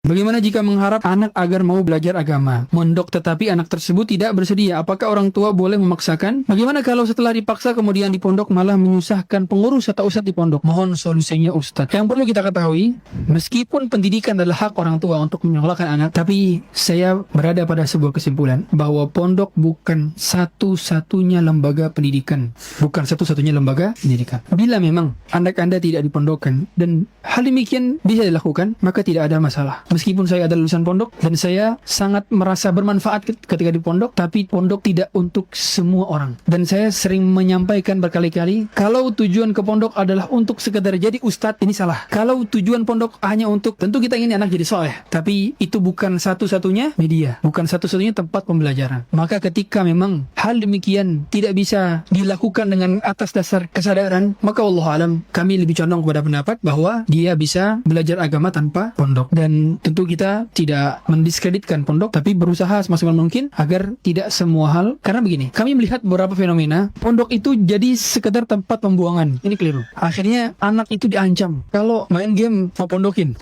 Bagaimana jika mengharap anak agar mau belajar agama, mondok tetapi anak tersebut tidak bersedia? Apakah orang tua boleh memaksakan? Bagaimana kalau setelah dipaksa kemudian di pondok malah menyusahkan pengurus atau ustadz di pondok? Mohon solusinya ustadz. Yang perlu kita ketahui, meskipun pendidikan adalah hak orang tua untuk menyekolahkan anak, tapi saya berada pada sebuah kesimpulan bahwa pondok bukan satu-satunya lembaga pendidikan. Bukan satu-satunya lembaga pendidikan. Bila memang anak Anda tidak dipondokkan dan hal demikian bisa dilakukan, maka tidak ada masalah. Meskipun saya adalah lulusan pondok dan saya sangat merasa bermanfaat ketika di pondok, tapi pondok tidak untuk semua orang. Dan saya sering menyampaikan berkali-kali, kalau tujuan ke pondok adalah untuk sekedar jadi ustadz, ini salah. Kalau tujuan pondok hanya untuk, tentu kita ingin anak jadi soleh, tapi itu bukan satu-satunya media, bukan satu-satunya tempat pembelajaran. Maka ketika memang hal demikian tidak bisa dilakukan dengan atas dasar kesadaran, maka wallahu alam, kami lebih condong kepada pendapat bahwa dia bisa belajar agama tanpa pondok. Dan tentu kita tidak mendiskreditkan pondok, tapi berusaha semaksimal mungkin agar tidak semua hal. Karena begini, kami melihat beberapa fenomena pondok itu jadi sekedar tempat pembuangan. Ini keliru. Akhirnya anak itu diancam, kalau main game mau pondokin.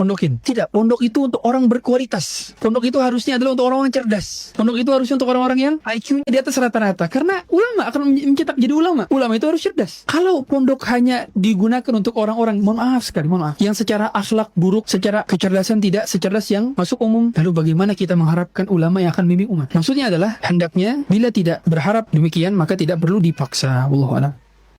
Tidak, pondok itu untuk orang berkualitas. Pondok itu harusnya adalah untuk orang-orang cerdas. Pondok itu harusnya untuk orang-orang yang IQ-nya di atas rata-rata. Karena ulama akan mencetak jadi ulama. Ulama itu harus cerdas. Kalau pondok hanya digunakan untuk orang-orang, mohon maaf, yang secara akhlak buruk, secara kecerdasan tidak secerdas yang masuk umum, lalu bagaimana kita mengharapkan ulama yang akan membimbing umat? Maksudnya adalah hendaknya bila tidak berharap demikian, maka tidak perlu dipaksa. Wallahu a'lam.